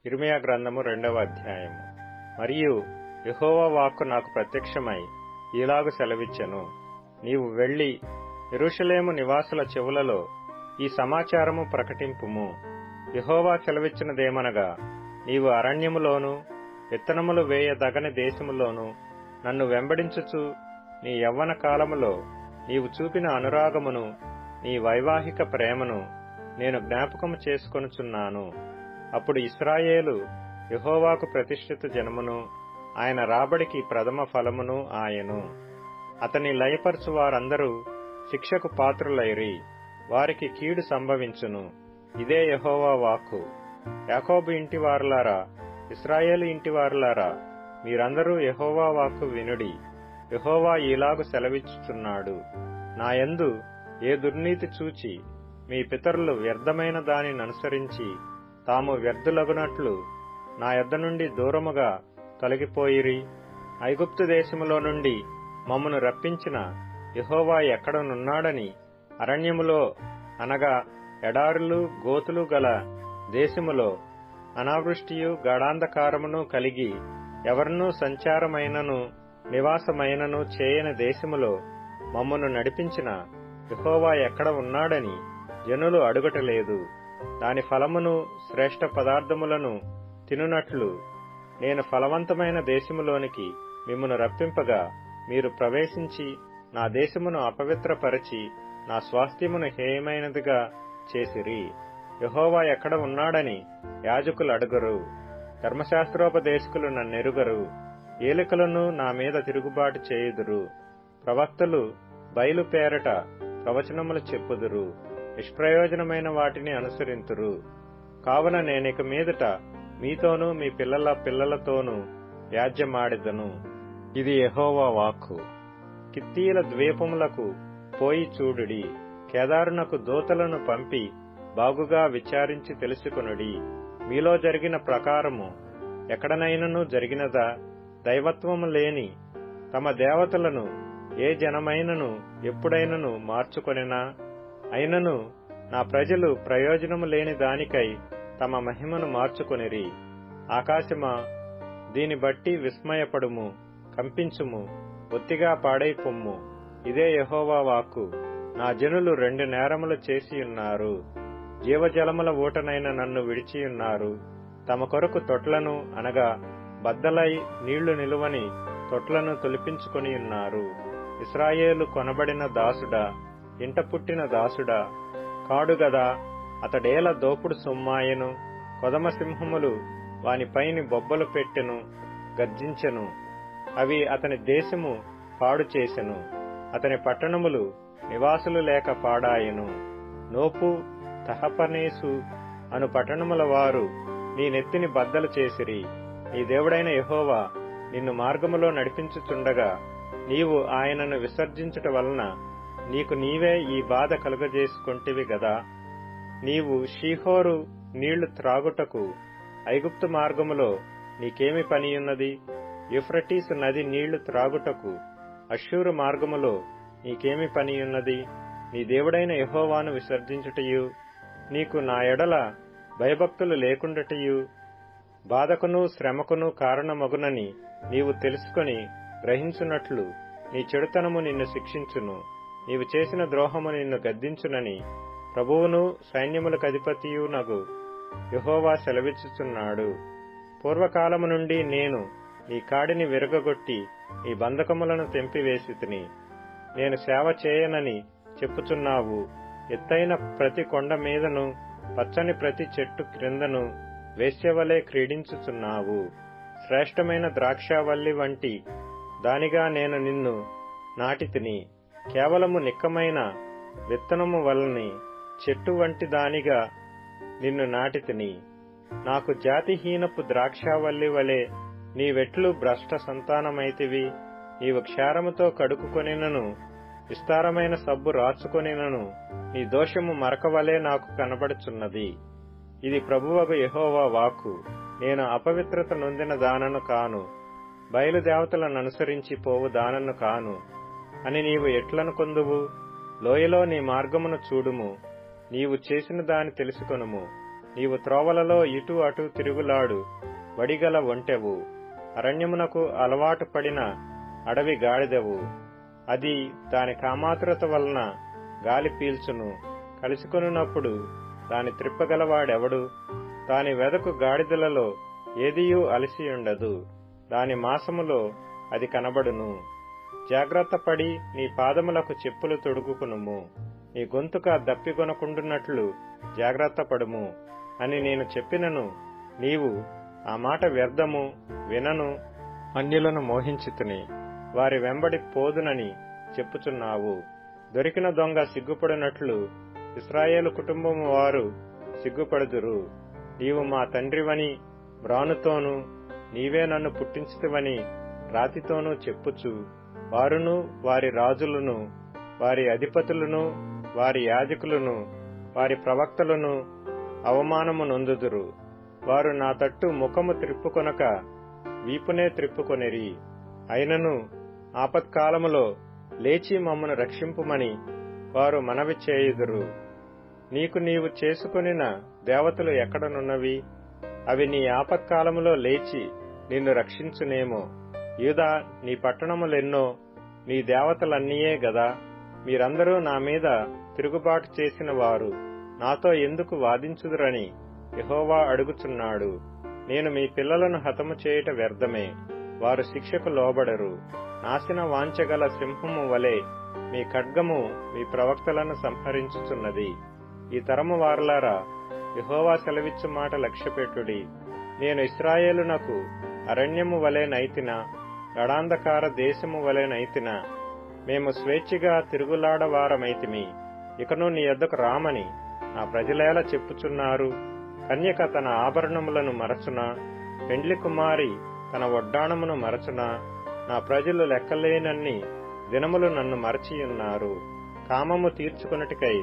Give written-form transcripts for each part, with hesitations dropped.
ఇర్మీయా గ్రంథము 2వ అధ్యాయము. మరియు యెహోవా వాక్కు నాకు ప్రత్యక్షమై ఈలాగు సెలవిచ్చెను, నీవు వెళ్లి యెరూషలేము నివాసుల చెవులలో ఈ సమాచారము ప్రకటింపుము. యెహోవా సెలవిచ్చినదేమనగా, నీవు అరణ్యములోను విత్తనములు వేయదగని దేశములోను నన్ను వెంబడించుచు నీ యవ్వన కాలములో నీవు చూపిన అనురాగమును నీ వైవాహిక ప్రేమను నేను జ్ఞాపకము చేసుకొనుచున్నాను. అప్పుడు ఇశ్రాయేలు యెహోవాకు ప్రతిష్ఠిత జనమును, ఆయన రాబడికి ప్రథమ ఫలమును ఆయను. అతని లయపరచు వారందరూ శిక్షకు పాత్రులైరి, వారికి కీడు సంభవించును. ఇదే యెహోవా వాక్కు. యాకోబు ఇంటివారులారా, ఇశ్రాయేలు ఇంటివారులారా, మీరందరూ యెహోవా వాక్కు వినుడి. యెహోవా ఈలాగు సెలవిచ్చుచున్నాడు, నాయందు ఏ దుర్నీతి చూచి మీ పితరులు వ్యర్థమైన దానిని అనుసరించి తాము వ్యర్థులగునట్లు నా యొద్ద నుండి దూరముగా తొలగిపోయిరి. ఐగుప్తు దేశములో నుండి మమ్మను రప్పించిన యెహోవా ఎక్కడనున్నాడని అరణ్యములో అనగా ఎడారులు గోతులు గల దేశములో అనావృష్టియు గాఢాంధకారమును కలిగి ఎవరినూ సంచారమైనను నివాసమైనను చేయని దేశములో మమ్మను నడిపించిన యెహోవా ఎక్కడ ఉన్నాడని జనులు అడుగటలేదు. దాని ఫలమును శ్రేష్ఠ పదార్థములను తినునట్లు నేను ఫలవంతమైన దేశములోనికి మిమ్మును రప్పింపగా మీరు ప్రవేశించి నా దేశమును అపవిత్రపరచి నా స్వాస్థ్యమును హేయమైనదిగా చేసిరి. యెహోవా ఎక్కడ ఉన్నాడని యాజకులు అడుగరు, ధర్మశాస్త్రోపదేశకులు నన్నెరుగరు. ఏలికలను నా మీద తిరుగుబాటు చేయుదురు, ప్రవక్తలు బయలు పేరట ప్రవచనములు చెప్పుదురు, నిష్ప్రయోజనమైన వాటిని అనుసరింతురు. కావున నేనిక మీదట మీతోనూ మీ పిల్లల పిల్లలతోనూ వ్యాజ్యమాడెదను. ఇది యెహోవా వాక్కు. కిత్తీల ద్వీపములకు పోయి చూడుడి, కేదారునకు దూతలను పంపి బాగుగా విచారించి తెలుసుకొనుడి. మీలో జరిగిన ప్రకారము ఎక్కడనైనను జరిగినదా? దైవత్వము లేని తమ దేవతలను ఏ జనమైనను ఎప్పుడైనను మార్చుకొనెనా? అయినను నా ప్రజలు ప్రయోజనము లేని దానికై తమ మహిమను మార్చుకొనిరి. ఆకాశమా, దీని బట్టి విస్మయపడుము, కంపించుము, బొత్తిగా పాడైపొమ్ము. ఇదే యెహోవా వాక్కు. నా జనులు 2 నేరములు చేసియున్నారు. జీవజలముల ఊటనైన నన్ను విడిచియున్నారు. తమ కొరకు తొట్లను అనగా బద్దలై నీళ్లు నిలువని తొట్లను తొలిపించుకొనియున్నారు. ఇశ్రాయేలు కొనబడిన దాసుడా, ఇంట పుట్టిన దాసుడా కాడుగదా, అతడేల దోపుడు సొమ్మాయెను. కొదమ సింహములు వానిపైని బొబ్బలు పెట్టెను, గర్జించెను. అవి అతని దేశము పాడు చేసెను, అతని పట్టణములు నివాసులు లేక పాడాయెను. నోపు, తహపనేసు అను పట్టణముల వారు నీ నెత్తిని బద్దలు చేసిరి. నీ దేవుడైన యెహోవా నిన్ను మార్గములో నడిపించుచుండగా నీవు ఆయనను విసర్జించుట వలన నీకు నీవే ఈ బాధ కలుగజేసుకొంటివి గదా. నీవు షీహోరు నీళ్లు త్రాగుటకు ఐగుప్తు మార్గములో నీకేమి పనియున్నది? యూఫ్రటీసు నది నీళ్లు త్రాగుటకు అష్షూరు మార్గములో నీకేమి పనియున్నది? నీ దేవుడైన యెహోవాను విసర్జించుటయు, నీకు నా ఎడల భయభక్తులు లేకుండటయు బాధకును శ్రమకును కారణమగునని నీవు తెలుసుకొని గ్రహించున్నట్లు నీ చెడుతనము నిన్ను శిక్షించును. నీవు చేసిన ద్రోహము నిన్ను గద్దించునని ప్రభువును సైన్యములకు అధిపతియునగు యెహోవా సెలవిచ్చుచున్నాడు. పూర్వకాలము నుండి నేను నీ కాడిని విరగగొట్టి నీ బంధకములను తెంపివేసితిని. నేను సేవ చేయనని చెప్పుచున్నావు. ఎత్తైన ప్రతి కొండ మీదను పచ్చని ప్రతి చెట్టు క్రిందను వేశ్యవలే క్రీడించుచున్నావు. శ్రేష్టమైన ద్రాక్షావల్లి వంటి దానిగా నేను నిన్ను నాటితిని. కేవలము నిక్కమైన విత్తనము వల్లని చెట్టు వంటి దానిగా నిన్ను నాటితిని. నాకు జాతిహీనపు ద్రాక్షావల్లి వలె నీవెట్లు భ్రష్ట సంతానమైతివి. నీవు క్షారముతో కడుక్కుకొనినను విస్తారమైన సబ్బు రాచుకొనినను నీ దోషము మరకవలే నాకు కనబడుచున్నది. ఇది ప్రభువగు యెహోవా వాక్కు. నేను అపవిత్రత నొందిన దానను కాను, బయలుదేవతలను అనుసరించి పోవు దానను కాను అని నీవు ఎట్లనుకొందువు? లోయలో నీ మార్గమును చూడుము, నీవు చేసిన దాని తెలుసుకొనుము. నీవు త్రోవలలో ఇటు అటు తిరుగులాడు వడిగల ఒంటెవు, అరణ్యమునకు అలవాటు పడిన అడవి గాడిదవు. అది దాని కామాతురత వలన గాలి పీల్చును, కలుసుకొనున్నప్పుడు దాని త్రిప్పగలవాడెవడు? దాని వెదకు గాడిదలలో ఏదియూ అలసియుండదు, దాని మాసములో అది కనబడును. జాగ్రత్తపడి నీ పాదములకు చెప్పులు తొడుగుకునుము, నీ గొంతుక దప్పికొనకుండున్నట్లు జాగ్రత్తపడుము అని నేను చెప్పినను నీవు ఆ మాట వ్యర్థము, వినను, అన్యులను మోహించితిని, వారి వెంబడి పోదునని చెప్పుచున్నావు. దొరికిన దొంగ సిగ్గుపడినట్లు ఇశ్రాయేలు కుటుంబము వారు సిగ్గుపడుదురు. నీవు మా తండ్రివని మ్రానుతోనూ, నీవే నన్ను పుట్టించితివని రాతితోనూ చెప్పుచు, వారును వారి రాజులను, వారి అధిపతులను, వారి యాజకులను, వారి ప్రవక్తలను అవమానము నొందుదురు. వారు నా తట్టు ముఖము త్రిప్పుకొనక వీపునే త్రిప్పుకొనిరి. అయినను ఆపత్కాలములో లేచి మమ్మను రక్షింపుమని వారు మనవి చేయుదురు. నీకు నీవు చేసుకొనిన దేవతలు ఎక్కడనున్నవి? అవి నీ ఆపత్కాలములో లేచి నిన్ను రక్షించునేమో. యూదా, నీ పట్టణములెన్నో నీ దేవతలన్నీయే గదా. మీరందరూ నా మీద తిరుగుబాటు చేసిన వారు నాతో ఎందుకు వాదించుదురని యెహోవా అడుగుచున్నాడు. నేను మీ పిల్లలను హతము చేయుట వ్యర్థమే, వారు శిక్షకు లోబడరు. నాశన వాంఛగల సింహము వలె మీ ఖడ్గము మీ ప్రవక్తలను సంహరించుచున్నది. ఈ తరము వారలారా, యెహోవా సెలవిచ్చు మాట లక్ష్యపెట్టుడి. నేను ఇశ్రాయేలునకు అరణ్యము వలె నైతినా, గడాంధకార దేశము వలె నైతినా. మేము స్వేచ్ఛగా తిరుగులాడవారమైతిమి. ఇకను నీ యొద్దకు రామని నా ప్రజలేలా చెప్పుచున్నారు? కన్యక తన ఆభరణములను మరచునా? పెండ్లి కుమారి తన వడ్డాణమును మరచునా? నా ప్రజలు లెక్కలేనన్ని దినములు నన్ను మరచియున్నారు. కామము తీర్చుకొనుటకై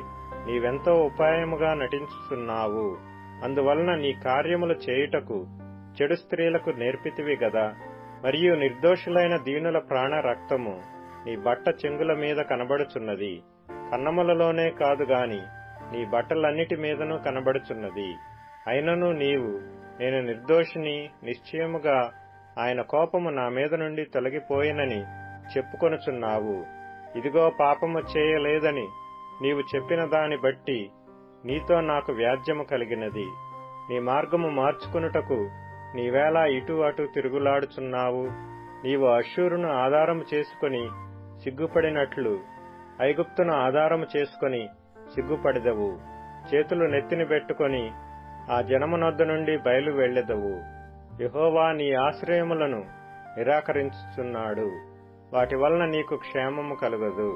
నీవెంతో ఉపాయముగా నటించుచున్నావు. అందువలన నీ కార్యములు చేయుటకు చెడు స్త్రీలకు నేర్పితివి గదా. మరియు నిర్దోషులైన దీనుల ప్రాణ రక్తము నీ బట్ట చెంగుల మీద కనబడుచున్నది. కన్నములలోనే కాదుగాని నీ బట్టలన్నిటి మీదనూ కనబడుచున్నది. అయినను నీవు, నేను నిర్దోషిని, నిశ్చయముగా ఆయన కోపము నా మీద నుండి తొలగిపోయినని చెప్పుకొనుచున్నావు. ఇదిగో పాపము చేయలేదని నీవు చెప్పిన దాని బట్టి నీతో నాకు వ్యాజ్యము కలిగినది. నీ మార్గము మార్చుకొనుటకు నీవేలా ఇటు అటు తిరుగులాడుచున్నావు? నీవు అష్షూరును ఆధారము చేసుకుని సిగ్గుపడినట్లు ఐగుప్తును ఆధారము చేసుకుని సిగ్గుపడెదవు. చేతులు నెత్తిని పెట్టుకొని ఆ జనమునొద్ద నుండి బయలు వెళ్లెదవు. యెహోవా నీ ఆశ్రయములను నిరాకరించుచున్నాడు, వాటి వలన నీకు క్షేమము కలుగదు.